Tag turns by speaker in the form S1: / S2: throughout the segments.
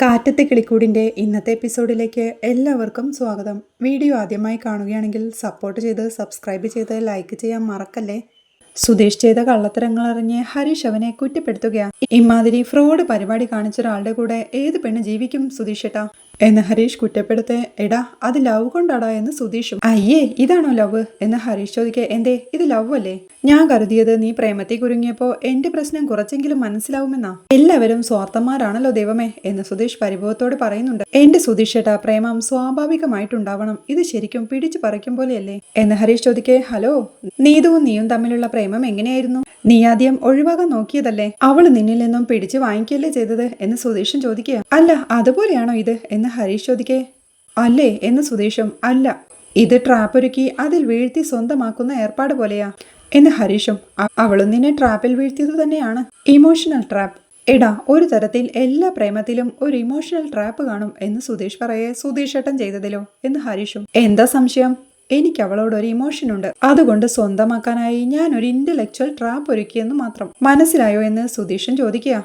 S1: കാറ്റത്തെ കിളിക്കൂടിൻ്റെ ഇന്നത്തെ എപ്പിസോഡിലേക്ക് എല്ലാവർക്കും സ്വാഗതം. വീഡിയോ ആദ്യമായി കാണുകയാണെങ്കിൽ സപ്പോർട്ട് ചെയ്ത് സബ്സ്ക്രൈബ് ചെയ്ത് ലൈക്ക് ചെയ്യാൻ മറക്കല്ലേ. സുധീഷ് ചെയ്ത കള്ളത്തരങ്ങൾ അറിഞ്ഞ് ഹരീഷ് അവനെ കുറ്റപ്പെടുത്തുകയാണ്. ഇമാതിരി ഫ്രോഡ് പരിപാടി കാണിച്ച ഒരാളുടെ കൂടെ ഏത് പെണ്ണ് ജീവിക്കും സുധീഷ് ഏട്ടാ എന്ന് ഹരീഷ് കുറ്റപ്പെടുത്തേ. എടാ അത് ലവ് കൊണ്ടാടാ എന്ന് സുധീഷും. അയ്യേ ഇതാണോ ലവ് എന്ന് ഹരീഷ് ചോദിക്കേ. എന്തേ ഇത് ലവ് അല്ലേ? ഞാൻ കരുതിയത് നീ പ്രേമത്തിൽ കുരുങ്ങിയപ്പോ എന്റെ പ്രശ്നം കുറച്ചെങ്കിലും മനസ്സിലാവുമെന്നാ. എല്ലാവരും സ്വാർത്ഥന്മാരാണല്ലോ ദൈവമേ എന്ന് സുധീഷ് പരിഭവത്തോട് പറയുന്നുണ്ട്. എന്റെ സുധീഷ് ഏട്ടാ പ്രേമം സ്വാഭാവികമായിട്ടുണ്ടാവണം. ഇത് ശരിക്കും പിടിച്ചു പറിക്കും പോലെയല്ലേ എന്ന് ഹരീഷ് ചോദിക്കേ. ഹലോ, നീതുവും നീയും തമ്മിലുള്ള പ്രേമം എങ്ങനെയായിരുന്നു? നീ ആദ്യം ഒഴിവാകാൻ നോക്കിയതല്ലേ? അവള് നിന്നിൽ നിന്നും പിടിച്ചു വാങ്ങിക്കല്ലേ ചെയ്തത് എന്ന് സുധീഷും ചോദിക്കുക. അല്ല അതുപോലെയാണോ ഇത് എന്ന് ഹരീഷ് ചോദിക്കേ. അല്ലേ എന്ന് സുധീഷും. അല്ല, ഇത് ട്രാപ്പ് ഒരുക്കി അതിൽ വീഴ്ത്തി സ്വന്തമാക്കുന്ന ഏർപ്പാട് പോലെയാ എന്ന് ഹരീഷും. അവളും നിന്നെ ട്രാപ്പിൽ വീഴ്ത്തിയത് തന്നെയാണ്. Emotional trap. എടാ ഒരു തരത്തിൽ എല്ലാ പ്രേമത്തിലും ഒരു ഇമോഷണൽ ട്രാപ്പ് കാണും എന്ന് സുധീഷ് പറയേ. സുധീഷ് ഏട്ടൻ ചെയ്തതിലോ എന്ന് ഹരീഷും. എന്താ സംശയം? എനിക്ക് അവളോട് ഒരു ഇമോഷൻ ഉണ്ട്. അതുകൊണ്ട് സ്വന്തമാക്കാനായി ഞാൻ ഒരു ഇന്റലക്ച്വൽ ട്രാപ്പ് ഒരുക്കിയെന്ന് മാത്രം. മനസ്സിലായോ എന്ന് സുധീഷൻ ചോദിക്കുക.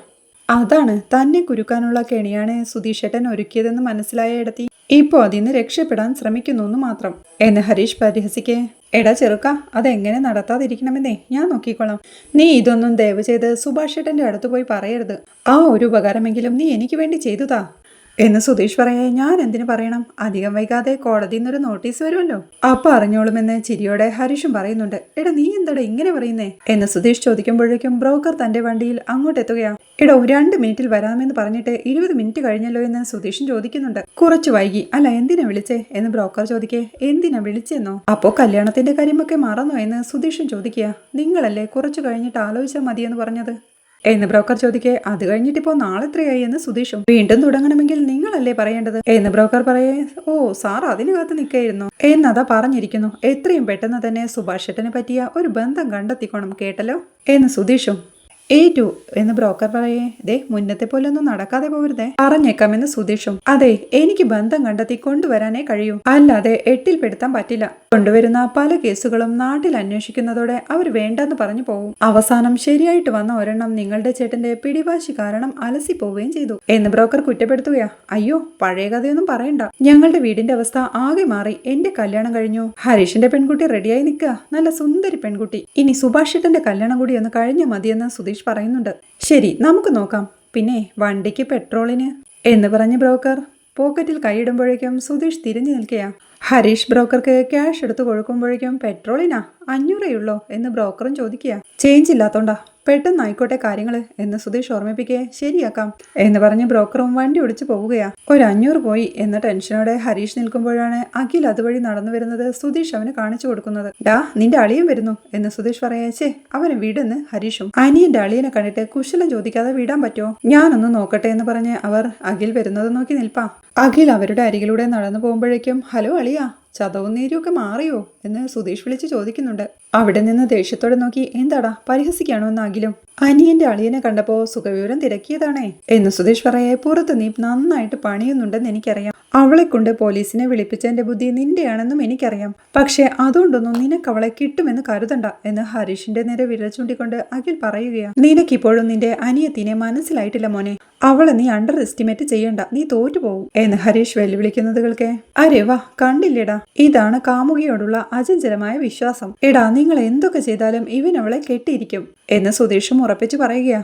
S1: അതാണ് തന്നെ കുരുക്കാനുള്ള കെണിയാണ് സുധീഷ് ഏട്ടൻ ഒരുക്കിയതെന്ന് മനസ്സിലായ ഇടത്തി ഇപ്പോ അതിന്ന് രക്ഷപ്പെടാൻ ശ്രമിക്കുന്നു മാത്രം എന്ന് ഹരീഷ് പരിഹസിക്കേ. എടാ ചെറുക്ക, അതെങ്ങനെ നടത്താതിരിക്കണമെന്നേ ഞാൻ നോക്കിക്കോളാം. നീ ഇതൊന്നും ദയവ് ചെയ്ത് സുഭാഷ് ഏട്ടന്റെ അടുത്ത് പോയി പറയരുത്. ആ ഒരു ഉപകാരമെങ്കിലും നീ എനിക്ക് വേണ്ടി ചെയ്തുതാ എന്ന് സുധീഷ് പറയേ. ഞാൻ എന്തിനു പറയണം? അധികം വൈകാതെ കോടതിയിൽ നിന്നൊരു നോട്ടീസ് വരുമല്ലോ, അപ്പൊ അറിഞ്ഞോളുമെന്ന് ചിരിയോടെ ഹരീഷും പറയുന്നുണ്ട്. എടാ നീ എന്താടാ ഇങ്ങനെ പറയുന്നേ എന്ന് സുധീഷ് ചോദിക്കുമ്പോഴേക്കും ബ്രോക്കർ തന്റെ വണ്ടിയിൽ അങ്ങോട്ട് എത്തുകയാ. എടോ 2 മിനിറ്റിൽ വരാമെന്ന് പറഞ്ഞിട്ട് 20 മിനിറ്റ് കഴിഞ്ഞല്ലോ എന്ന് സുധീഷും ചോദിക്കുന്നുണ്ട്. കുറച്ചു വൈകി. അല്ല എന്തിനാ വിളിച്ചേ എന്ന് ബ്രോക്കർ ചോദിക്കേ. എന്തിനാ വിളിച്ചെന്നോ? അപ്പോ കല്യാണത്തിന്റെ കാര്യമൊക്കെ മറന്നോ എന്ന് സുധീഷും ചോദിക്കുക. നിങ്ങളല്ലേ കുറച്ചു കഴിഞ്ഞിട്ട് ആലോചിച്ചാൽ മതിയെന്ന് പറഞ്ഞത് എന്ന് ബ്രോക്കർ ചോദിക്കേ. അത് കഴിഞ്ഞിട്ടിപ്പോ നാളെ എത്രയായി എന്ന് സുധീഷും. വീണ്ടും തുടങ്ങണമെങ്കിൽ നിങ്ങളല്ലേ പറയേണ്ടത് എന്ന് ബ്രോക്കർ പറയേ. ഓ സാർ അതിന് കാത്ത് നിൽക്കായിരുന്നു എന്നതാ പറഞ്ഞിരിക്കുന്നു. എത്രയും പെട്ടെന്ന് തന്നെ സുഭാഷ് ഏട്ടനെ പറ്റിയ ഒരു ബന്ധം കണ്ടെത്തിക്കോണം കേട്ടല്ലോ എന്ന് സുധീഷും. A2 എന്ന് ബ്രോക്കർ പറയേ. ദേ മുന്നത്തെ പോലെ ഒന്നും നടക്കാതെ പോരുതേ പറഞ്ഞേക്കാമെന്ന് സുധീഷും. അതെ, എനിക്ക് ബന്ധം കണ്ടെത്തി കൊണ്ടുവരാനേ കഴിയൂ, അല്ലാതെ എട്ടിൽ പെടുത്താൻ പറ്റില്ല. കൊണ്ടുവരുന്ന പല കേസുകളും നാട്ടിൽ അന്വേഷിക്കുന്നതോടെ അവർ വേണ്ടെന്ന് പറഞ്ഞു പോവും. അവസാനം ശരിയായിട്ട് വന്ന ഒരെണ്ണം നിങ്ങളുടെ ചേട്ടന്റെ പിടിവാശി കാരണം അലസി പോവുകയും ചെയ്തു എന്ന് ബ്രോക്കർ കുറ്റപ്പെടുത്തുകയാ. അയ്യോ പഴയ കഥയൊന്നും പറയണ്ട. ഞങ്ങളുടെ വീടിന്റെ അവസ്ഥ ആകെ മാറി. എന്റെ കല്യാണം കഴിഞ്ഞു. ഹരീഷിന്റെ പെൺകുട്ടി റെഡിയായി നിൽക്കുക, നല്ല സുന്ദരി പെൺകുട്ടി. ഇനി സുഭാഷ് ഏട്ടന്റെ കല്യാണം കൂടി ഒന്ന് കഴിഞ്ഞ മതിയെന്ന് സുധീഷ് പറയുന്നുണ്ട്. ശരി നമുക്ക് നോക്കാം. പിന്നെ വണ്ടിക്ക് പെട്രോളിന് എന്ന് പറഞ്ഞ് ബ്രോക്കർ പോക്കറ്റിൽ കൈയിടുമ്പോഴേക്കും സുധീഷ് തിരിഞ്ഞു നിൽക്കുകയാ. ഹരീഷ് ബ്രോക്കർക്ക് ക്യാഷ് എടുത്ത് കൊടുക്കുമ്പോഴേക്കും പെട്രോളിനാ 500 എന്ന് ബ്രോക്കറും ചോദിക്കുക. ചേഞ്ച് ഇല്ലാത്തോണ്ടാ. പെട്ടെന്നായിക്കോട്ടെ കാര്യങ്ങള് എന്ന് സുധീഷ് ഓർമ്മിപ്പിക്കേ. ശരിയാക്കാം എന്ന് പറഞ്ഞ് ബ്രോക്കറും വണ്ടി ഓടിച്ചു പോവുകയാ. ഒരു 500 പോയി എന്ന ടെൻഷനോടെ ഹരീഷ് നിൽക്കുമ്പോഴാണ് അഖിൽ അതുവഴി നടന്നു വരുന്നത്. സുധീഷ് അവന് കാണിച്ചു കൊടുക്കുന്നത്. ഡാ നിന്റെ അളിയൻ വരുന്നു എന്ന് സുധീഷ് പറയേ. അവന് വിടുന്ന് ഹരീഷും. അനിയന്റെ അളിയനെ കണ്ടിട്ട് കുശലം ചോദിക്കാതെ വിടാൻ പറ്റുമോ? ഞാനൊന്ന് നോക്കട്ടെ എന്ന് പറഞ്ഞ് അവർ അഖിൽ വരുന്നത് നോക്കി നിൽപ്പാ. അഖിൽ അവരുടെ അരികിലൂടെ നടന്നു പോകുമ്പോഴേക്കും ഹലോ അളിയാ, ചതവും നീരുമൊക്കെ മാറിയോ എന്ന് സുധീഷ് വിളിച്ച് ചോദിക്കുന്നുണ്ട്. അവിടെ നിന്ന് ദേഷ്യത്തോടെ നോക്കി എന്താടാ പരിഹസിക്കാണോ എന്ന് അഖിലും. അനിയന്റെ അളിയനെ കണ്ടപ്പോ സുഖവിവരം തിരക്കിയതാണേ എന്ന് സുധീഷ് പറയേ. പുറത്ത് നീ നന്നായിട്ട് പണിയുന്നുണ്ടെന്ന് എനിക്കറിയാം. അവളെ കൊണ്ട് പോലീസിനെ വിളിപ്പിച്ചതിന്റെ ബുദ്ധി നിന്റെയാണെന്നും എനിക്കറിയാം. പക്ഷെ അതുകൊണ്ടൊന്നും നിനക്ക് അവളെ കിട്ടുമെന്ന് കരുതണ്ട എന്ന് ഹരീഷിന്റെ നേരെ വിരൽ ചൂണ്ടിക്കൊണ്ട് അഖിൽ പറയുകയാണ്. നിനക്കിപ്പോഴും നിന്റെ അനിയത്തിനെ മനസ്സിലായിട്ടില്ല മോനെ. അവളെ നീ അണ്ടർ എസ്റ്റിമേറ്റ് ചെയ്യണ്ട, നീ തോറ്റുപോകും എന്ന് ഹരീഷ് വെല്ലുവിളിക്കുന്നത് കേൾക്കേ. അരെ വാ, കണ്ടില്ലേടാ, ഇതാണ് കാമുകിയോടുള്ള അചഞ്ചലമായ വിശ്വാസം. എടാ നിങ്ങൾ എന്തൊക്കെ ചെയ്താലും ഇവൻ അവളെ കെട്ടിയിരിക്കും എന്ന് സുധീഷും ഉറപ്പിച്ചു പറയുകയാ.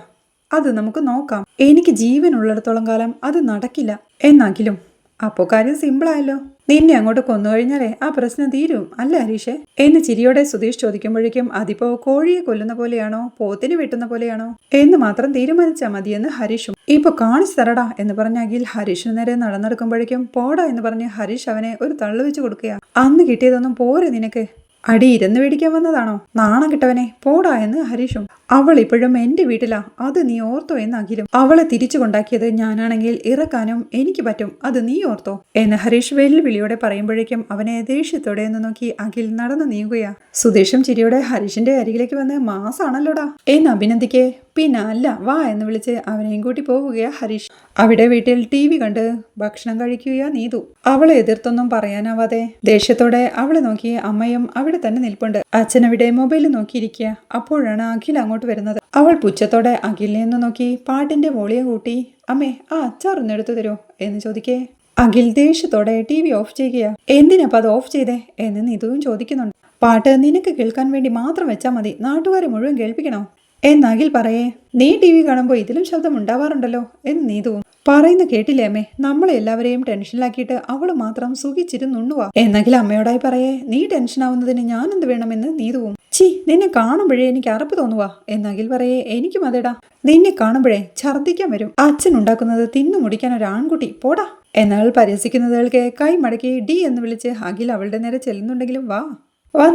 S1: അത് നമുക്ക് നോക്കാം. എനിക്ക് ജീവൻ ഉള്ളിടത്തോളം കാലം അത് നടക്കില്ല എന്നാകിലും. അപ്പോ കാര്യം സിമ്പിളായല്ലോ. നിന്നെ അങ്ങോട്ട് കൊന്നുകഴിഞ്ഞാലേ ആ പ്രശ്നം തീരും അല്ലേ ഹരീഷേ എന്ന് ചിരിയോടെ സുധീഷ് ചോദിക്കുമ്പോഴേക്കും അതിപ്പോ കോഴിയെ കൊല്ലുന്ന പോലെയാണോ പോത്തിനെ വെട്ടുന്ന പോലെയാണോ എന്ന് മാത്രം തീരുമാനിച്ചാൽ മതിയെന്ന് ഹരീഷും. ഇപ്പൊ കാണിച്ചു തരടാ എന്ന് പറഞ്ഞ അഖിൽ ഹരീഷിന് നേരെ നടന്നെടുക്കുമ്പോഴേക്കും പോടാ എന്ന് പറഞ്ഞ് ഹരീഷ് അവനെ ഒരു തള്ളു വെച്ച് കൊടുക്കുക. അന്ന് കിട്ടിയതൊന്നും പോരെ നിനക്ക്? അടി ഇരുന്ന് മേടിക്കാൻ വന്നതാണോ? നാണം കിട്ടവനെ, പോടാ എന്ന് ഹരീഷും. അവൾ ഇപ്പോഴും എന്റെ വീട്ടിലാ, അത് നീ ഓർത്തോ എന്ന് അഖിലും. അവളെ തിരിച്ചു കൊണ്ടാക്കിയത് ഞാനാണെങ്കിൽ ഇറക്കാനും എനിക്ക് പറ്റും, അത് നീ ഓർത്തോ എന്ന് ഹരീഷ് വെല്ലുവിളിയോടെ പറയുമ്പോഴേക്കും അവനെ ദേഷ്യത്തോടെ ഒന്ന് നോക്കി അഖിൽ നടന്നു നീങ്ങുകയാ. സുധീഷും ചിരിയോടെ ഹരീഷിന്റെ അരികിലേക്ക് വന്ന് മാസാണല്ലോടാ എന്ന് അഭിനന്ദിക്കേ. പിന്നെ അല്ല വാ എന്ന് വിളിച്ച് അവനെയും കൂട്ടി പോവുകയാ ഹരീഷ്. അവിടെ വീട്ടിൽ TV കണ്ട് ഭക്ഷണം കഴിക്കുകയാ നീതു. അവളെ എതിർത്തൊന്നും പറയാനാവാതെ ദേഷ്യത്തോടെ അവളെ നോക്കി അമ്മയും അവിടെ തന്നെ നിൽപ്പുണ്ട്. അച്ഛനവിടെ മൊബൈൽ നോക്കിയിരിക്കുക. അപ്പോഴാണ് അഖിൽ അങ്ങോട്ട് വരുന്നത്. അവൾ പുച്ഛത്തോടെ അഖിലിനെ ഒന്ന് നോക്കി പാട്ടിന്റെ വോളിയം കൂട്ടി അമ്മേ ആ അച്ചാറൊന്ന് എടുത്തു തരുമോ എന്ന് ചോദിക്കേ. അഖിൽ ദേഷ്യത്തോടെ TV ഓഫ് ചെയ്യുകയാ. എന്തിനപ്പ അത് ഓഫ് ചെയ്തേ എന്ന് നീതുവും ചോദിക്കുന്നുണ്ട്. പാട്ട് നിനക്ക് കേൾക്കാൻ വേണ്ടി മാത്രം വെച്ചാൽ മതി, നാട്ടുകാരെ മുഴുവൻ കേൾപ്പിക്കണോ എന്ന് അഖിൽ പറയേ. നീ TV കാണുമ്പോൾ ഇതിലും ശബ്ദം ഉണ്ടാവാറുണ്ടല്ലോ എന്ന് നീതുവും. പറയുന്ന കേട്ടില്ലേ അമ്മേ, നമ്മളെ എല്ലാവരെയും ടെൻഷനിലാക്കിയിട്ട് അവള് മാത്രം സുഖിച്ചിരുന്നുണ്ണുവാ എന്നഖിൽ അമ്മയോടായി പറയേ. നീ ടെൻഷനാവുന്നതിന് ഞാൻ എന്ത് വേണമെന്ന് നീതുവും. ചി നിന്നെ കാണുമ്പോഴേ എനിക്ക് അറപ്പ് തോന്നുവാ എന്നഖിൽ പറയേ. എനിക്കും അതേടാ, നിന്നെ കാണുമ്പോഴേ ഛർദ്ദിക്കാൻ വരും. അച്ഛൻ ഉണ്ടാക്കുന്നത് തിന്നു മുടിക്കാൻ ഒരു ആൺകുട്ടി പോടാ എന്നവൾ പരിഹസിക്കുന്നതുകൾക്ക് കൈ മടക്കി ഡി എന്ന് വിളിച്ച് അഖിൽ അവളുടെ നേരെ ചെല്ലുന്നുണ്ടെങ്കിലും വാ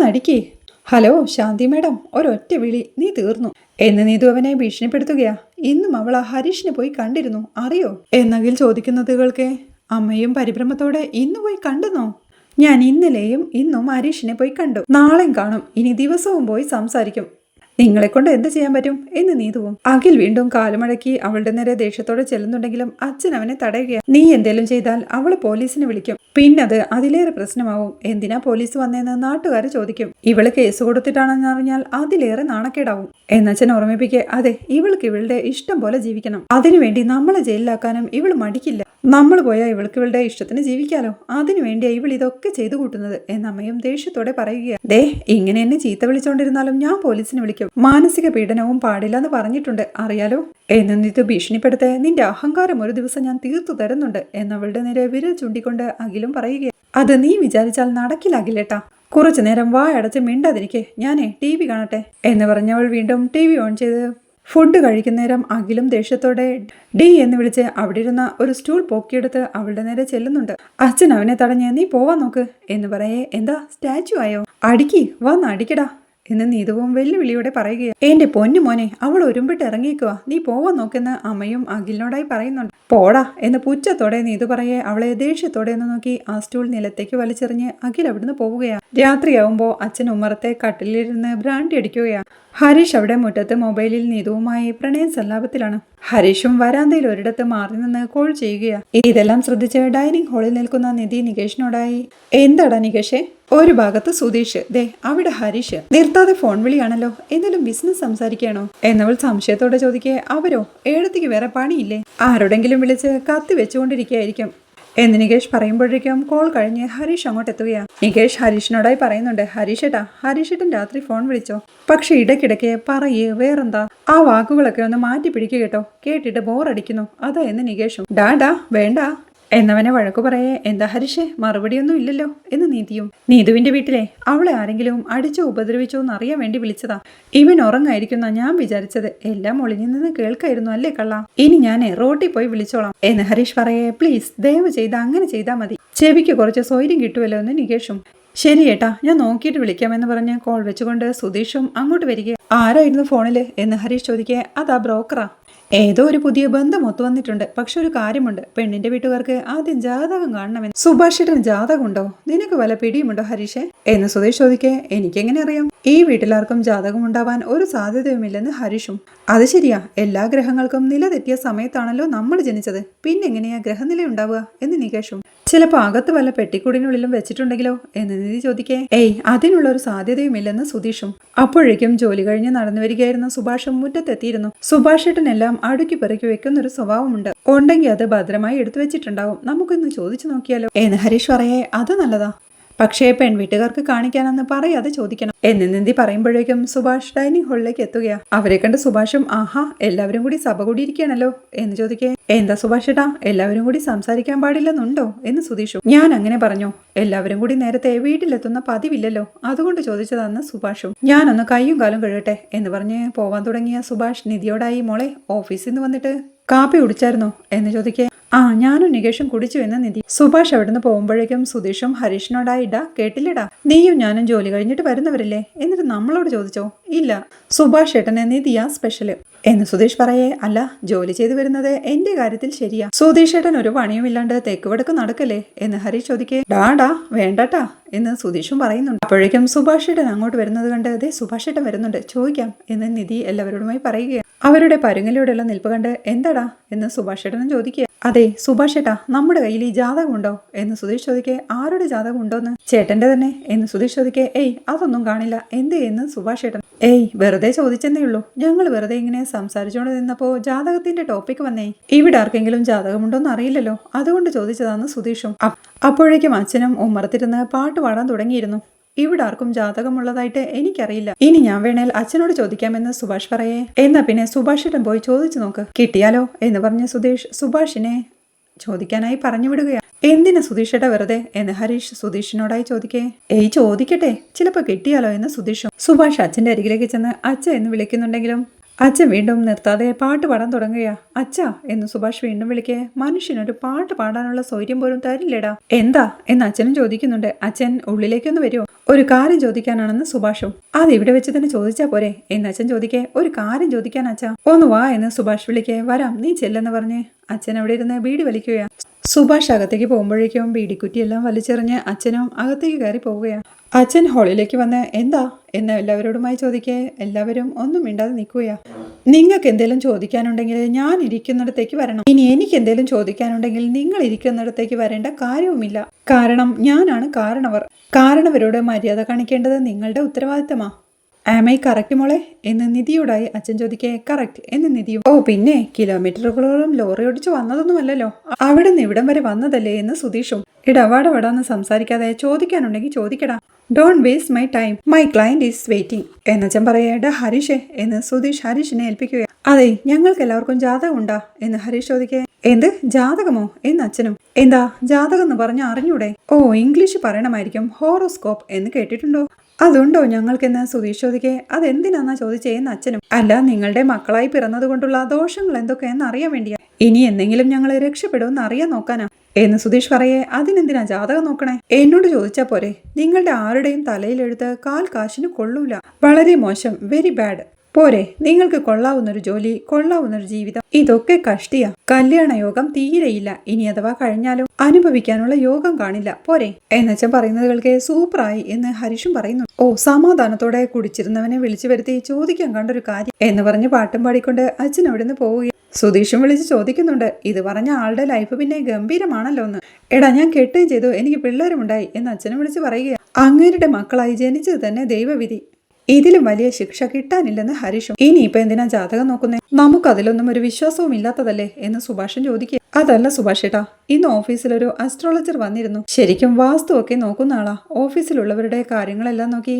S1: നടിക്കേ. ഹലോ ശാന്തി മേഡം, ഒരൊറ്റ വിളി നീ തീർന്നു എന്ന് നീതു അവനെ ഭീഷണിപ്പെടുത്തുകയാ. ഇന്നും അവൾ ആ ഹരീഷിനെ പോയി കണ്ടിരുന്നു അറിയോ എന്നഖിൽ ചോദിക്കുന്നതുകൾക്ക് അമ്മയും പരിഭ്രമത്തോടെ ഇന്ന് പോയി കണ്ടെന്നോ? ഞാൻ ഇന്നലെയും ഇന്നും ഹരീഷിനെ പോയി കണ്ടു, നാളെയും കാണും, ഇനി ദിവസവും പോയി സംസാരിക്കും. നിങ്ങളെ കൊണ്ട് എന്ത് ചെയ്യാൻ പറ്റും എന്ന് നീതുവും. അഖിൽ വീണ്ടും കാലുമടക്കി അവളുടെ നേരെ ദേഷ്യത്തോടെ ചെല്ലുന്നുണ്ടെങ്കിലും അച്ഛൻ അവനെ തടയുകയാണ്. നീ എന്തേലും ചെയ്താൽ അവള് പോലീസിനെ വിളിക്കും, പിന്നത് അതിലേറെ പ്രശ്നമാവും. എന്തിനാ പോലീസ് വന്നേന്ന് നാട്ടുകാർ ചോദിക്കും. ഇവള് കേസ് കൊടുത്തിട്ടാണെന്ന് അറിഞ്ഞാൽ അതിലേറെ നാണക്കേടാവും എന്നച്ഛൻ ഓർമ്മിപ്പിക്കെ. അതെ, ഇവൾക്ക് ഇവളുടെ ഇഷ്ടം പോലെ ജീവിക്കണം. അതിനുവേണ്ടി നമ്മളെ ജയിലിലാക്കാനും ഇവള് മടിക്കില്ല. നമ്മൾ പോയാൽ ഇവൾക്ക് ഇവളുടെ ഇഷ്ടത്തിന് ജീവിക്കാലോ, അതിനുവേണ്ടിയാ ഇവൾ ഇതൊക്കെ ചെയ്തു കൂട്ടുന്നത് എന്നമ്മയും ദേഷ്യത്തോടെ പറയുകയാണ്. ദേ ഇങ്ങനെ എന്നെ ചീത്ത വിളിച്ചോണ്ടിരുന്നാലും ഞാൻ പോലീസിനെ വിളിക്കും, മാനസിക പീഡനവും പാടില്ലെന്ന് പറഞ്ഞിട്ടുണ്ട് അറിയാലോ എന്നിത് ഭീഷണിപ്പെടുത്തേ. നിന്റെ അഹങ്കാരം ഒരു ദിവസം ഞാൻ തീർത്തു തരുന്നുണ്ട് എന്നവളുടെ നേരെ വിരൽ ചൂണ്ടിക്കൊണ്ട് അഖിലും പറയുകയാണ്. അത് നീ വിചാരിച്ചാൽ നടക്കില്ലാകില്ലേട്ടാ, കുറച്ചു നേരം വായടച്ച് മിണ്ടാതിരിക്കെ, ഞാനേ TV കാണട്ടെ എന്ന് പറഞ്ഞവൾ വീണ്ടും TV ഓൺ ചെയ്ത് ഫുഡ് കഴിക്കുന്നേരം അഖിലും ദേഷ്യത്തോടെ ഡി എന്ന് വിളിച്ച് അവിടെ ഇരുന്ന ഒരു സ്റ്റൂൾ പൊക്കിയെടുത്ത് അവളുടെ നേരെ ചെല്ലുന്നുണ്ട്. അച്ഛൻ അവനെ തടഞ്ഞ് നീ പോവാൻ നോക്ക് എന്ന് പറയേ. എന്താ സ്റ്റാച്ചു ആയോ, അടിക്കി വന്ന് അടിക്കടാ എന്ന് നീതുവും വെല്ലുവിളിയോടെ പറയുകയാണ്. എന്റെ പൊന്നു മോനെ, അവൾ ഒരുമ്പിട്ട് ഇറങ്ങിയേക്കുക, നീ പോവാൻ നോക്കെന്ന് അമ്മയും അഖിലിനോടായി പറയുന്നുണ്ട്. പോടാ എന്ന് പുച്ഛത്തോടെ നീതു പറയേ. അവളെ ദേഷ്യത്തോടെ ഒന്ന് നോക്കി ആ സ്റ്റൂൾ നിലത്തേക്ക് വലിച്ചെറിഞ്ഞ് അഖിൽ അവിടുന്ന് പോവുകയാണ്. രാത്രിയാവുമ്പോൾ അച്ഛൻ ഉമ്മറത്തെ കട്ടിലിരുന്ന് ബ്രാൻഡി അടിക്കുകയാണ്. ഹരീഷ് അവിടെ മുറ്റത്ത് മൊബൈലിൽ നീതുവുമായി പ്രണയ സല്ലാപത്തിലാണ്. ഹരീഷും വരാന്തയിൽ ഒരിടത്ത് മാറി നിന്ന് കോൾ ചെയ്യുകയാണ്. ഇതെല്ലാം ശ്രദ്ധിച്ച് ഡൈനിങ് ഹാളിൽ നിൽക്കുന്ന നിധി നികേഷിനോടായി എന്താടാ നികേഷേ? ഒരു ഭാഗത്ത് സുധീഷ്, ദേ അവിടെ ഹരീഷ്, നിർത്താതെ ഫോൺ വിളിയാണല്ലോ, എന്തെങ്കിലും ബിസിനസ് സംസാരിക്കുകയാണോ എന്നവൾ സംശയത്തോടെ ചോദിക്കേ. അവരോ ഏടത്തേക്ക് വേറെ പണിയില്ലേ, ആരോടെങ്കിലും വിളിച്ച് കത്തി വെച്ചുകൊണ്ടിരിക്കുകയായിരിക്കും എന്ന് നികേഷ് പറയുമ്പോഴേക്കും കോൾ കഴിഞ്ഞ് ഹരീഷ് അങ്ങോട്ട് എത്തുകയാണ്. നികേഷ് ഹരീഷിനോടായി പറയുന്നുണ്ട്. ഹരീഷേട്ടൻ രാത്രി ഫോൺ വിളിച്ചോ? പക്ഷെ ഇടയ്ക്കിടയ്ക്ക് പറയേ വേറെന്താ, ആ വാക്കുകളൊക്കെ ഒന്ന് മാറ്റി പിടിക്കുക കേട്ടോ, കേട്ടിട്ട് ബോറടിക്കുന്നു അതാ എന്ന് നികേഷും. ഡാ വേണ്ട എന്നവനെ വഴക്കു പറയേ. എന്താ ഹരീഷേ, മറുപടിയൊന്നും ഇല്ലല്ലോ എന്ന് നീതുവിന്റെ വീട്ടിലെ അവളെ ആരെങ്കിലും അടിച്ചോ ഉപദ്രവിച്ചോ എന്ന് അറിയാൻ വേണ്ടി വിളിച്ചതാ. ഇവൻ ഉറങ്ങായിരിക്കുന്ന ഞാൻ വിചാരിച്ചത്, എല്ലാം ഒളിഞ്ഞു നിന്ന് കേൾക്കായിരുന്നു അല്ലേ കള്ള. ഇനി ഞാൻ റോട്ടിൽ പോയി വിളിച്ചോളാം എന്ന് ഹരീഷ് പറയേ. പ്ലീസ് ദയവ് ചെയ്ത് അങ്ങനെ ചെയ്താൽ മതി, ചെവിക്ക് കുറച്ച് സ്വൈര്യം കിട്ടുമല്ലോ എന്ന് നികേഷും. ശരി ഏട്ടാ, ഞാൻ നോക്കിയിട്ട് വിളിക്കാമെന്ന് പറഞ്ഞ് കോൾ വെച്ചുകൊണ്ട് സുധീഷും അങ്ങോട്ട് വരിക. ആരായിരുന്നു ഫോണില് എന്ന് ഹരീഷ് ചോദിക്കേ. അതാ ബ്രോക്കറാ, ഏതോ ഒരു പുതിയ ബന്ധം ഒത്തു വന്നിട്ടുണ്ട്. പക്ഷെ ഒരു കാര്യമുണ്ട്, പെണ്ണിന്റെ വീട്ടുകാർക്ക് ആദ്യം ജാതകം കാണണമെന്ന്. സുഭാഷേട്ടന് ജാതകമുണ്ടോ? നിനക്ക് വല്ല പിടിയുമുണ്ടോ ഹരീഷേ എന്ന് സുധീഷ് ചോദിക്കേ. എനിക്കെങ്ങനെ അറിയാം, ഈ വീട്ടിലാർക്കും ജാതകം ഉണ്ടാവാൻ ഒരു സാധ്യതയുമില്ലെന്ന് ഹരീഷും. അത് ശരിയാ, എല്ലാ ഗ്രഹങ്ങൾക്കും നില തെറ്റിയ സമയത്താണല്ലോ നമ്മൾ ജനിച്ചത്, പിന്നെ എങ്ങനെയാ ഗ്രഹനില ഉണ്ടാവുക എന്ന് നികേഷും. ചിലപ്പോൾ അകത്ത് വല്ല പെട്ടിക്കൂടിനുള്ളിലും വെച്ചിട്ടുണ്ടെങ്കിലോ എന്ന് നിധി ചോദിക്കേ. അതിനുള്ള ഒരു സാധ്യതയുമില്ലെന്ന് സുധീഷും. അപ്പോഴേക്കും ജോലി കഴിഞ്ഞ് നടന്നു വരികയായിരുന്ന സുഭാഷും മുറ്റത്തെത്തിയിരുന്നു. സുഭാഷേട്ടനെല്ലാം അടുക്കി പെറുക്കി വെക്കുന്നൊരു സ്വഭാവമുണ്ട്, ഉണ്ടെങ്കിൽ അത് ഭദ്രമായി എടുത്തു വെച്ചിട്ടുണ്ടാവും, നമുക്കൊന്ന് ചോദിച്ചു നോക്കിയാലോ എന്ന് ഹരീഷ് പറയേ. അത് നല്ലതാ, പക്ഷേ പെൺവീട്ടുകാർക്ക് കാണിക്കാനെന്ന് പറയാതെ ചോദിക്കണം എന്ന് നിധി പറയുമ്പോഴേക്കും സുഭാഷ് ഡൈനിങ് ഹാളിലേക്ക് എത്തുകയാ. അവരെ കണ്ട് സുഭാഷും ആഹാ എല്ലാവരും കൂടി സഭ കൂടിയിരിക്കുകയാണല്ലോ എന്ന് ചോദിക്കേ. എന്താ സുഭാഷേട്ടാ, എല്ലാവരും കൂടി സംസാരിക്കാൻ പാടില്ലെന്നുണ്ടോ എന്ന് സുധീഷും. ഞാൻ അങ്ങനെ പറഞ്ഞോ, എല്ലാവരും കൂടി നേരത്തെ വീട്ടിലെത്തുന്ന പതിവില്ലല്ലോ, അതുകൊണ്ട് ചോദിച്ചതാന്ന് സുഭാഷും. ഞാനൊന്ന് കയ്യും കാലും കഴുകട്ടെ എന്ന് പറഞ്ഞ് പോവാൻ തുടങ്ങിയ സുഭാഷ് നിധിയോടായി, മോളെ ഓഫീസിൽ നിന്ന് വന്നിട്ട് കാപ്പി കുടിച്ചായിരുന്നോ എന്ന് ചോദിക്കേ. ഞാനും നികേഷും കുടിച്ചു എന്ന് നിധി. സുഭാഷ് അവിടുന്ന് പോകുമ്പോഴേക്കും സുധീഷും ഹരീഷിനോടായിടാ, കേട്ടില്ലടാ, നീയും ഞാനും ജോലി കഴിഞ്ഞിട്ട് വരുന്നവരല്ലേ, എന്നിട്ട് നമ്മളോട് ചോദിച്ചോ? ഇല്ല, സുഭാഷ് ഏട്ടനെ നിധിയാ സ്പെഷ്യല് എന്ന് സുധീഷ് പറയേ. അല്ല, ജോലി ചെയ്തു വരുന്നത് എന്റെ കാര്യത്തിൽ ശരിയാ, സുധീഷ് ഏട്ടൻ ഒരു പണിയുമില്ലാണ്ട് തെക്ക് വടക്ക് നടക്കല്ലേ എന്ന് ഹരീഷ് ചോദിക്കേ. ഡാ വേണ്ടട്ടാ എന്ന് സുധീഷും പറയുന്നുണ്ട്. അപ്പോഴേക്കും സുഭാഷേട്ടൻ അങ്ങോട്ട് വരുന്നത് കണ്ട് അതേ സുഭാഷേട്ടൻ വരുന്നുണ്ട്, ചോദിക്കാം എന്ന് നിധി എല്ലാവരോടുമായി പറയുകയാണ്. അവരുടെ പരുങ്ങലോടെയുള്ള നിൽപ്പ് കണ്ട് എന്താടാ എന്ന് സുഭാഷേട്ടനും ചോദിക്കുക. അതെ സുഭാഷേട്ടാ, നമ്മുടെ കയ്യിൽ ഈ ജാതകമുണ്ടോ എന്ന് സുധീഷ് ചോദിക്കേ. ആരുടെ ജാതകം ഉണ്ടോന്ന്? ചേട്ടന്റെ തന്നെ എന്ന് സുധീഷ് ചോദിക്കേ. ഏയ് അതൊന്നും കാണില്ല, എന്തേ എന്ന് സുഭാഷേട്ടൻ. ഏയ് വെറുതെ ചോദിച്ചെന്നേ ഉള്ളൂ, ഞങ്ങൾ വെറുതെ ഇങ്ങനെ സംസാരിച്ചുകൊണ്ട് നിന്നപ്പോ ജാതകത്തിന്റെ ടോപ്പിക് വന്നേ. ഇവിടെ ആർക്കെങ്കിലും ജാതകമുണ്ടോന്ന് അറിയില്ലല്ലോ, അതുകൊണ്ട് ചോദിച്ചതാന്ന് സുധീഷും. അപ്പോഴേക്കും അച്ഛനും ഉമ്മറത്തിരുന്ന് പാട്ട് പാടാൻ തുടങ്ങിയിരുന്നു. ഇവിടെ ആർക്കും ജാതകമുള്ളതായിട്ട് എനിക്കറിയില്ല, ഇനി ഞാൻ വേണേൽ അച്ഛനോട് ചോദിക്കാമെന്ന് സുഭാഷ് പറയേ. എന്നാ പിന്നെ സുഭാഷേട്ടൻ പോയി ചോദിച്ചു നോക്ക്, കിട്ടിയാലോ എന്ന് പറഞ്ഞ സുധീഷ് സുഭാഷിനെ ചോദിക്കാനായി പറഞ്ഞു വിടുകയാണ്. എന്തിനാ സുധീഷേട്ട വെറുതെ എന്ന് ഹരീഷ് സുധീഷിനോടായി ചോദിക്കേ. ഏയ് ചോദിക്കട്ടെ, ചിലപ്പോ കിട്ടിയാലോ എന്ന് സുധീഷും. സുഭാഷ് അച്ഛന്റെ അരികിലേക്ക് ചെന്ന് അച്ഛ എന്ന് വിളിക്കുന്നുണ്ടെങ്കിലും അച്ഛൻ വീണ്ടും നിർത്താതെ പാട്ട് പാടാൻ തുടങ്ങുകയാ. അച്ഛാ എന്ന് സുഭാഷ് വീണ്ടും വിളിക്കേ. മനുഷ്യനൊരു പാട്ട് പാടാനുള്ള സൗകര്യം പോലും തരില്ലേടാ. എന്താ എന്ന് അച്ഛനും ചോദിക്കുന്നുണ്ട്. അച്ഛൻ ഉള്ളിലേക്കൊന്ന് വരുമോ, ഒരു കാര്യം ചോദിക്കാനാണെന്ന് സുഭാഷും. അത് ഇവിടെ വെച്ച് തന്നെ ചോദിച്ചാ പോരെ എന്ന് അച്ഛൻ ചോദിക്കേ. ഒരു കാര്യം ചോദിക്കാൻ അച്ഛാ. ഒന്ന് വാ എന്ന് സുഭാഷ് വിളിക്കേ. വരാം, നീ ചെല്ലെന്ന് പറഞ്ഞ് അച്ഛൻ അവിടെ ഇരുന്ന് ബീഡി വലിക്കുകയാണ്. സുഭാഷ് അകത്തേക്ക് പോകുമ്പോഴേക്കും ബീഡിക്കുറ്റിയെല്ലാം വലിച്ചെറിഞ്ഞ് അച്ഛനും അകത്തേക്ക് കയറി പോവുകയാണ്. അച്ഛൻ ഹാളിലേക്ക് വന്ന് എന്താ എന്ന് എല്ലാവരോടുമായി ചോദിക്കേ. എല്ലാവരും ഒന്നും മിണ്ടാതെ നിൽക്കുകയാ. നിങ്ങൾക്ക് എന്തെങ്കിലും ചോദിക്കാനുണ്ടെങ്കിൽ ഞാൻ ഇരിക്കുന്നിടത്തേക്ക് വരണം. ഇനി എനിക്ക് എന്തെങ്കിലും ചോദിക്കാനുണ്ടെങ്കിൽ നിങ്ങൾ ഇരിക്കുന്നിടത്തേക്ക് വരേണ്ട കാര്യവുമില്ല. കാരണം ഞാനാണ് കാരണവരോട് മര്യാദ കാണിക്കേണ്ടത് നിങ്ങളുടെ ഉത്തരവാദിത്തമാ. ആം ഐ കറക്റ്റ് മോളെ എന്ന് നിധിയോടായി അച്ഛൻ ചോദിക്കേ. കറക്റ്റ് എന്ന് നിധിയും. ഓ പിന്നെ കിലോമീറ്ററുകളോളം ലോറി ഓടിച്ചു വന്നതൊന്നുമല്ലല്ലോ, അവിടെ നിന്ന് ഇവിടം വരെ വന്നതല്ലേ എന്ന് സുധീഷും. ഇടവാടവടാന്ന് സംസാരിക്കാതെ ചോദിക്കാനുണ്ടെങ്കിൽ ചോദിക്കടാ. Don't waste my time, my client is waiting എന്നച്ഛൻ പറയേണ്ട. ഹരീഷേ എന്ന് സുധീഷ് ഹരീഷിനെ ഏൽപ്പിക്കുക. അതെ ഞങ്ങൾക്ക് എല്ലാവർക്കും ജാതകം ഉണ്ടാ എന്ന് ഹരീഷ് ചോദിക്കേ. എന്ത് ജാതകമോ എന്ന് അച്ഛനും. എന്താ ജാതകം എന്ന് പറഞ്ഞ അറിഞ്ഞൂടെ? ഓ ഇംഗ്ലീഷ് പറയണമായിരിക്കും, ഹോറോസ്കോപ്പ് എന്ന് കേട്ടിട്ടുണ്ടോ? അതുണ്ടോ ഞങ്ങൾക്കെന്ന് സുധീഷ് ചോദിക്കേ. അതെന്തിനാന്നാ ചോദിച്ചേന്ന് അച്ഛനും. അല്ല നിങ്ങളുടെ മക്കളായി പിറന്നത് കൊണ്ടുള്ള ദോഷങ്ങൾ എന്തൊക്കെയെന്ന് അറിയാൻ വേണ്ടിയാ, ഇനി എന്തെങ്കിലും ഞങ്ങളെ രക്ഷപ്പെടുമെന്ന് അറിയാൻ നോക്കാനാ എന്ന് സുധീഷ് പറയേ. അതിനെന്തിനാ ജാതകം നോക്കണേ? എന്നോട് ചോദിച്ചാ പോരെ. നിങ്ങളുടെ ആരുടെയും തലയിലെടുത്ത് കാൽ കാശിന് കൊള്ളൂല, വളരെ മോശം, വെരി ബാഡ്. പോരെ നിങ്ങൾക്ക് കൊള്ളാവുന്നൊരു ജോലി, കൊള്ളാവുന്നൊരു ജീവിതം, ഇതൊക്കെ കഷ്ടിയാ. കല്യാണ യോഗം തീരെയില്ല, ഇനി അഥവാ കഴിഞ്ഞാലും അനുഭവിക്കാനുള്ള യോഗം കാണില്ല. പോരെ എന്നച്ഛൻ പറയുന്നത് കേൾക്കെ. സൂപ്പറായി എന്ന് ഹരീഷും പറയുന്നു. ഓ സമാധാനത്തോടെ കുടിച്ചിരുന്നവനെ വിളിച്ചു വരുത്തി ചോദിക്കാൻ കണ്ടൊരു കാര്യം എന്ന് പറഞ്ഞ് പാട്ടും പാടിക്കൊണ്ട് അച്ഛൻ അവിടെ നിന്ന് പോവുകയും സുധീഷും വിളിച്ച് ചോദിക്കുന്നുണ്ട്. ഇത് പറഞ്ഞ ആളുടെ ലൈഫ് പിന്നെ ഗംഭീരമാണല്ലോ എന്ന്. എടാ ഞാൻ കെട്ടുകയും ചെയ്തു, എനിക്ക് പിള്ളേരുമുണ്ടായി എന്ന് അച്ഛനും വിളിച്ച് പറയുക. അങ്ങേരുടെ മക്കളായി ജനിച്ചത് തന്നെ ദൈവവിധി, ഇതിലും വലിയ ശിക്ഷ കിട്ടാനില്ലെന്ന് ഹരീഷും. ഇനിയിപ്പോ എന്തിനാ ജാതകം നോക്കുന്നേ, നമുക്കതിലൊന്നും ഒരു വിശ്വാസവും ഇല്ലാത്തതല്ലേ എന്ന് സുഭാഷൻ ചോദിക്കുക. അതല്ല സുഭാഷേട്ടാ, ഇന്ന് ഓഫീസിലൊരു അസ്ട്രോളജർ വന്നിരുന്നു. ശരിക്കും വാസ്തുവൊക്കെ നോക്കുന്ന ആളാ. ഓഫീസിലുള്ളവരുടെ കാര്യങ്ങളെല്ലാം നോക്കി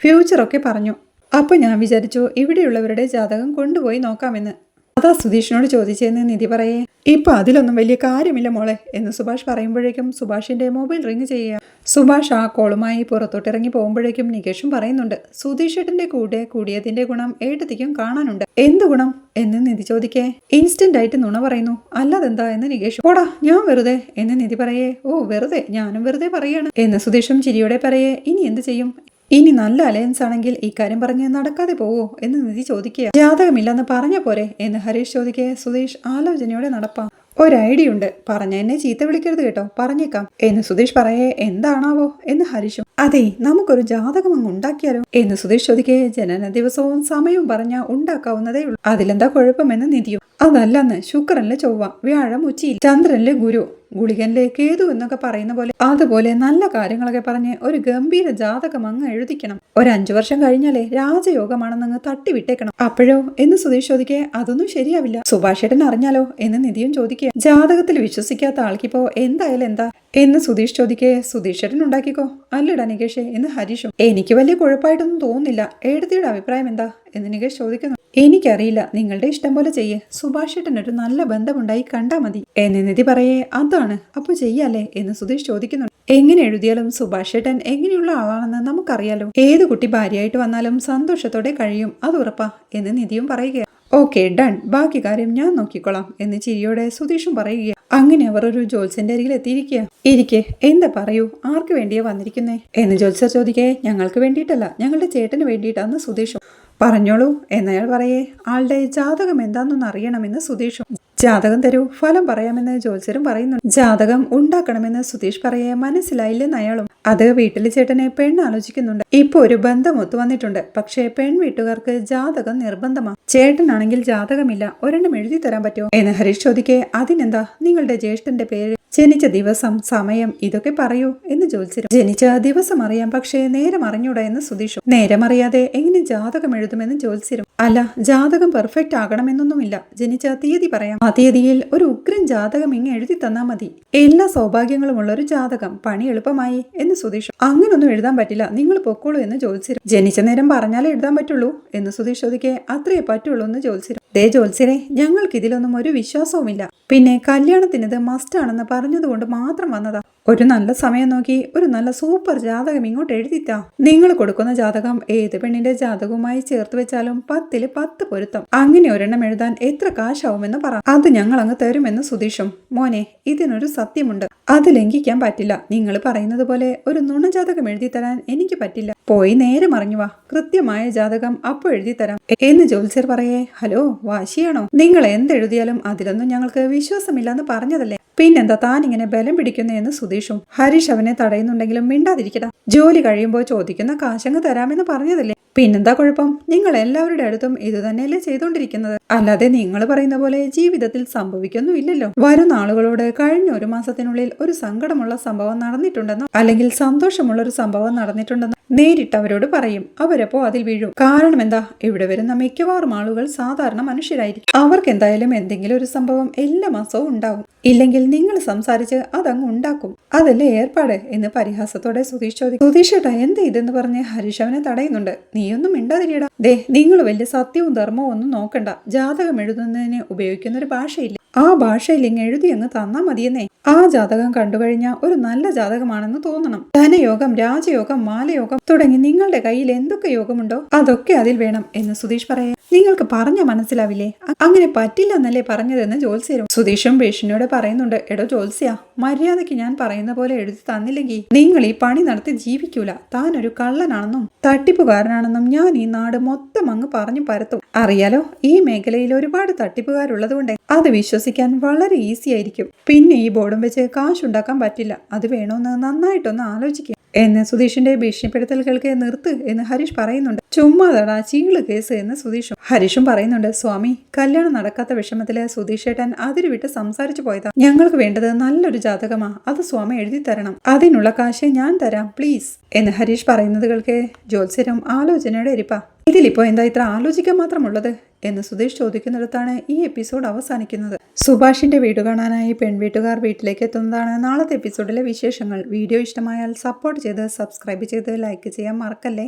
S1: ഫ്യൂച്ചറൊക്കെ പറഞ്ഞു. അപ്പൊ ഞാൻ വിചാരിച്ചു ഇവിടെയുള്ളവരുടെ ജാതകം കൊണ്ടുപോയി നോക്കാമെന്ന്. അതാ സുധീഷിനോട് ചോദിച്ചെന്ന് നിധി പറയേ. ഇപ്പൊ അതിലൊന്നും വലിയ കാര്യമില്ല മോളെ എന്ന് സുഭാഷ് പറയുമ്പോഴേക്കും സുഭാഷിന്റെ മൊബൈൽ റിങ് ചെയ്യുക. സുഭാഷ് ആ കോളുമായി പുറത്തോട്ടിറങ്ങി പോകുമ്പോഴേക്കും നികേഷും പറയുന്നുണ്ട്. സുധീഷേട്ടന്റെ കൂടെ കൂടിയതിന്റെ ഗുണം ഏട്ടത്തിക്കും കാണാനുണ്ട്. എന്ത് ഗുണം എന്ന് നിധി ചോദിക്കേ. ഇൻസ്റ്റന്റ് ആയിട്ട് നുണ പറയുന്നു, അല്ലാതെന്താ എന്ന് നികേഷും. ഓടാ ഞാൻ വെറുതെ എന്ന് നിധി പറയേ. ഓ വെറുതെ, ഞാനും വെറുതെ പറയാണ് എന്ന് സുധീഷും ചിരിയോടെ പറയേ. ഇനി എന്ത് ചെയ്യും? ഇനി നല്ല അലയൻസ് ആണെങ്കിൽ ഇക്കാര്യം പറഞ്ഞ് നടക്കാതെ പോവോ എന്ന് നിധി ചോദിക്കുക. ജാതകമില്ലെന്ന് പറഞ്ഞ പോരെ എന്ന് ഹരീഷ് ചോദിക്കേ. സുധീഷ് ആലോചനയോടെ നടപ്പാം. ഒരു ഐഡിയ ഉണ്ട്, പറഞ്ഞ എന്നെ ചീത്ത വിളിക്കരുത് കേട്ടോ, പറഞ്ഞേക്കാം എന്ന് സുധീഷ് പറയേ. എന്താണാവോ എന്ന് ഹരീഷും. അതെ നമുക്കൊരു ജാതകം അങ്ങ് ഉണ്ടാക്കിയാലോ എന്ന് സുധീഷ് ചോദിക്കേ. ജനന ദിവസവും സമയവും പറഞ്ഞ ഉണ്ടാക്കാവുന്നതേ ഉള്ളൂ, അതിലെന്താ കുഴപ്പമെന്ന് നിധിയും. അതല്ലെന്ന് ശുക്രനിലെ ചൊവ്വ, വ്യാഴം ഉച്ചയിൽ, ചന്ദ്രനിലെ ഗുരു, ഗുളികനിലെ കേതു എന്നൊക്കെ പറയുന്ന പോലെ അതുപോലെ നല്ല കാര്യങ്ങളൊക്കെ പറഞ്ഞ് ഒരു ഗംഭീര ജാതകം അങ്ങ് എഴുതിക്കണം. ഒരു 5 വർഷം കഴിഞ്ഞാലേ രാജയോഗമാണെന്നങ്ങ് തട്ടിവിട്ടേക്കണം. അപ്പോഴോ എന്ന് സുധീഷ് ചോദിക്കേ. അതൊന്നും ശരിയാവില്ല, സുഭാഷേട്ടൻ അറിഞ്ഞാലോ എന്ന് നിധിയും ചോദിക്കുക. ജാതകത്തിൽ വിശ്വസിക്കാത്ത ആൾക്കിപ്പോ എന്തായാലും എന്താ എന്ന് സുധീഷ് ചോദിക്കേ. സുധീഷേട്ടൻ ഉണ്ടാക്കിക്കോ. അല്ലടാ നികേഷേ എന്ന് ഹരീഷും. എനിക്ക് വലിയ കുഴപ്പമായിട്ടൊന്നും തോന്നുന്നില്ല, ഏടത്തിയുടെ അഭിപ്രായം എന്താ എന്ന് നികേഷ് ചോദിക്കുന്നു. എനിക്കറിയില്ല, നിങ്ങളുടെ ഇഷ്ടം പോലെ ചെയ്യേ, സുഭാഷേട്ടനൊരു നല്ല ബന്ധമുണ്ടായി കണ്ടാ മതി എന്ന് നിധി പറയേ. അതാണ് അപ്പൊ ചെയ്യാലേ എന്ന് സുധീഷ് ചോദിക്കുന്നു. എങ്ങനെ എഴുതിയാലും സുഭാഷേട്ടൻ എങ്ങനെയുള്ള ആളാണെന്ന് നമുക്കറിയാലോ. ഏത് കുട്ടി ഭാര്യയായിട്ട് വന്നാലും സന്തോഷത്തോടെ കഴിയും, അത് ഉറപ്പാ എന്ന് നിധിയും പറയുക. ഓക്കെ ഡൺ, ബാക്കി കാര്യം ഞാൻ നോക്കിക്കോളാം എന്ന് ചിരിയോടെ സുധീഷും പറയുക. അങ്ങനെ അവർ ഒരു ജോത്സ്യന്റെ അരികിൽ എത്തിയിരിക്കുക. ഇരിക്കെ, എന്താ പറയൂ, ആർക്ക് വേണ്ടിയാ വന്നിരിക്കുന്നേ എന്ന് ജോത്സ്യർ ചോദിക്കേ. ഞങ്ങൾക്ക് വേണ്ടിയിട്ടല്ല, ഞങ്ങളുടെ ചേട്ടന് വേണ്ടിയിട്ടാന്ന് സുധീഷും. പറഞ്ഞോളൂ എന്നയാൾ പറയേ. ആളുടെ ജാതകം എന്താണെന്നൊന്ന് അറിയണമെന്ന് സുധീഷും. ജാതകം തരൂ, ഫലം പറയാമെന്ന് ജ്യോത്സ്യരും പറയുന്നു. ജാതകം ഉണ്ടാക്കണമെന്ന് സുധീഷ് പറയെ മനസ്സിലായില്ലെന്ന് അയാളും. അത് വീട്ടിലെ ചേട്ടനെ പെണ്ണാലോചിക്കുന്നുണ്ട്. ഇപ്പൊ ഒരു ബന്ധം ഒത്തു വന്നിട്ടുണ്ട്. പക്ഷേ പെൺ വീട്ടുകാർക്ക് ജാതകം നിർബന്ധമാണ്. ചേട്ടനാണെങ്കിൽ ജാതകമില്ല, ഒരെണ്ണം എഴുതി തരാൻ പറ്റുമോ എന്ന് ഹരീഷ് ചോദിക്കെ. അതിനെന്താ, നിങ്ങളുടെ ജ്യേഷ്ഠന്റെ പേര്, ജനിച്ച ദിവസം, സമയം ഇതൊക്കെ പറയൂ എന്ന് ജ്യോത്സ്യരും. ജനിച്ച ദിവസം അറിയാം, പക്ഷേ നേരം അറിഞ്ഞൂടാ എന്ന് സുധീഷും. നേരം അറിയാതെ എങ്ങനെ ജാതകം എഴുതുമെന്ന് ജ്യോത്സ്യരും. അല്ല, ജാതകം പെർഫെക്റ്റ് ആകണമെന്നൊന്നുമില്ല, ജനിച്ച തീയതി പറയാം. ആ തീയതിയിൽ ഒരു ഉഗ്രൻ ജാതകം ഇങ്ങ് എഴുതി തന്നാ മതി. എല്ലാ സൗഭാഗ്യങ്ങളുമുള്ള ഒരു ജാതകം, പണി എളുപ്പമായി എന്ന് സുധീഷ്. അങ്ങനൊന്നും എഴുതാൻ പറ്റില്ല, നിങ്ങൾ പൊക്കോളൂ എന്ന് ജ്യോത്സ്യരും. ജനിച്ച നേരം പറഞ്ഞാലേ എഴുതാൻ പറ്റുള്ളൂ എന്ന് സുധീഷ് ചോദിക്കെ. അത്രയേ പറ്റുള്ളൂ എന്ന് ജ്യോത്സ്യരും. ദേ ജ്യോത്സ്യരെ, ഞങ്ങൾക്ക് ഇതിലൊന്നും ഒരു വിശ്വാസവുമില്ല. പിന്നെ കല്യാണത്തിനത് മസ്റ്റ് ആണെന്ന് പറഞ്ഞതുകൊണ്ട് മാത്രം വന്നതാ. ഒരു നല്ല സമയം നോക്കി ഒരു നല്ല സൂപ്പർ ജാതകം ഇങ്ങോട്ട് എഴുതിത്താ. നിങ്ങൾ കൊടുക്കുന്ന ജാതകം ഏത് പെണ്ണിന്റെ ജാതകവുമായി ചേർത്ത് വെച്ചാലും 10-ൽ 10 പൊരുത്തം. അങ്ങനെ ഒരെണ്ണം എഴുതാൻ എത്ര കാശാവുമെന്ന് പറ, അത് ഞങ്ങൾ അങ്ങ് തരുമെന്ന് സുധീഷും. മോനെ, ഇതിനൊരു സത്യമുണ്ട്, അത് ലംഘിക്കാൻ പറ്റില്ല. നിങ്ങൾ പറയുന്നത് പോലെ ഒരു നുണജാതകം എഴുതി തരാൻ എനിക്ക് പറ്റില്ല. പോയി നേരെ മറിഞ്ഞു വാ, കൃത്യമായ ജാതകം അപ്പോൾ എഴുതി തരാം എന്ന് ജ്യോത്സ്യർ പറയേ. ഹലോ, വാശിയാണോ? നിങ്ങൾ എന്തെഴുതിയാലും അതിലൊന്നും ഞങ്ങൾക്ക് വിശ്വാസമില്ലെന്ന് പറഞ്ഞതല്ലേ, പിന്നെന്താ താൻ ഇങ്ങനെ ബലം പിടിക്കുന്നതെന്ന് സുധീഷും. ഹരീഷ് അവനെ തടയുന്നുണ്ടെങ്കിലും മിണ്ടാതിരിക്കടാ, ജോലി കഴിയുമ്പോൾ ചോദിക്കുന്ന കാശങ്ങ് തരാമെന്ന് പറഞ്ഞതല്ലേ, പിന്നെന്താ കുഴപ്പം? നിങ്ങൾ എല്ലാവരുടെ അടുത്തും ഇത് തന്നെയല്ലേ ചെയ്തുകൊണ്ടിരിക്കുന്നത്, അല്ലാതെ നിങ്ങൾ പറയുന്ന പോലെ ജീവിതത്തിൽ സംഭവിക്കൊന്നുമില്ലല്ലോ. വരുന്ന ആളുകളോട് കഴിഞ്ഞ ഒരു മാസത്തിനുള്ളിൽ ഒരു സങ്കടമുള്ള സംഭവം നടന്നിട്ടുണ്ടെന്നോ അല്ലെങ്കിൽ സന്തോഷമുള്ള ഒരു സംഭവം നടന്നിട്ടുണ്ടെന്നോ നേരിട്ട് അവരോട് പറയും. അവരപ്പോ അതിൽ വീഴും. കാരണം എന്താ, ഇവിടെ വരുന്ന മിക്കവാറും ആളുകൾ സാധാരണ മനുഷ്യരായിരിക്കും. അവർക്ക് എന്തായാലും എന്തെങ്കിലും ഒരു സംഭവം എല്ലാ മാസവും ഉണ്ടാവും. ഇല്ലെങ്കിൽ നിങ്ങൾ സംസാരിച്ച് അതങ്ങ് ഉണ്ടാക്കും. അതല്ലേ ഏർപ്പാട് എന്ന് പരിഹാസത്തോടെ സുധീഷ് ചോദിക്കും. സുധീഷ് ഏട്ടാ, എന്താ ഇതെന്ന് പറഞ്ഞ് ഹരീഷ് അവനെ തടയുന്നുണ്ട്. നീയൊന്നും മിണ്ടാതിരിയടാ. ദേ, നിങ്ങൾ വലിയ സത്യവും ധർമ്മവും ഒന്നും നോക്കണ്ട. ജാതകം എഴുതുന്നതിന് ഉപയോഗിക്കുന്ന ഒരു ഭാഷയില്ല, ആ ഭാഷയിൽ ഇങ്ങ് എഴുതി അങ്ങ് തന്നാ മതിയെന്നേ. ആ ജാതകം കണ്ടുകഴിഞ്ഞാൽ ഒരു നല്ല ജാതകമാണെന്ന് തോന്നണം. ധനയോഗം, രാജയോഗം, മാലയോഗം തുടങ്ങി നിങ്ങളുടെ കയ്യിൽ എന്തൊക്കെ യോഗമുണ്ടോ അതൊക്കെ അതിൽ വേണം എന്ന് സുധീഷ് പറയാം. നിങ്ങൾക്ക് പറഞ്ഞ മനസ്സിലാവില്ലേ? അങ്ങനെ പറ്റില്ല എന്നല്ലേ പറഞ്ഞതെന്ന് ജ്യോത്സ്യരും. സുധീഷും ഭീഷണിയോട് പറയുന്നുണ്ട്. എടോ ജ്യോത്സ്യ, മര്യാദയ്ക്ക് ഞാൻ പറയുന്ന പോലെ എഴുതി തന്നില്ലെങ്കിൽ നിങ്ങൾ ഈ പണി നടത്തി ജീവിക്കൂല. താൻ ഒരു കള്ളനാണെന്നും തട്ടിപ്പുകാരനാണെന്നും ഞാൻ ഈ നാട് മൊത്തം അങ്ങ് പറഞ്ഞു പരത്തും. അറിയാലോ, ഈ മേഖലയിൽ ഒരുപാട് തട്ടിപ്പുകാരുള്ളതുകൊണ്ട് അത് വിശ്വസിക്കാൻ വളരെ ഈസി ആയിരിക്കും. പിന്നെ ഈ ബോർഡും വെച്ച് കാശുണ്ടാക്കാൻ പറ്റില്ല. അത് വേണോന്ന് നന്നായിട്ടൊന്ന് ആലോചിക്കുക എന്ന് സുധീഷിന്റെ ഭീഷണിപ്പെടുത്തൽ കേൾക്കെ. നിർത്ത് എന്ന് ഹരീഷ് പറയുന്നുണ്ട്. ചുമ്മാതടാ, ചീള് കേസ് എന്ന് സുധീഷും. ഹരീഷും പറയുന്നുണ്ട്. സ്വാമി, കല്യാണം നടക്കാത്ത വിഷമത്തില് സുധീഷ് ഏട്ടൻ അതിരുവിട്ട് സംസാരിച്ചു പോയതാ. ഞങ്ങൾക്ക് വേണ്ടത് നല്ലൊരു ജാതകമാ, അത് സ്വാമി എഴുതി തരണം. അതിനുള്ള കാശ് ഞാൻ തരാം, പ്ലീസ് എന്ന് ഹരീഷ് പറയുന്നത് കേൾക്കെ ജ്യോത്സ്യരും ആലോചനയുടെ ഇരിപ്പാ. ഇതിലിപ്പോ എന്താ ഇത്ര ആലോചിക്കാൻ മാത്രമുള്ളത് എന്ന് സുധീഷ് ചോദിക്കുന്നിടത്താണ് ഈ എപ്പിസോഡ് അവസാനിക്കുന്നത്. സുഭാഷിന്റെ വീട് കാണാനായി പെൺവീട്ടുകാർ വീട്ടിലേക്ക് എത്തുന്നതാണ് നാളത്തെ എപ്പിസോഡിലെ വിശേഷങ്ങൾ. വീഡിയോ ഇഷ്ടമായാൽ സപ്പോർട്ട് ചെയ്ത് സബ്സ്ക്രൈബ് ചെയ്ത് ലൈക്ക് ചെയ്യാൻ മറക്കല്ലേ.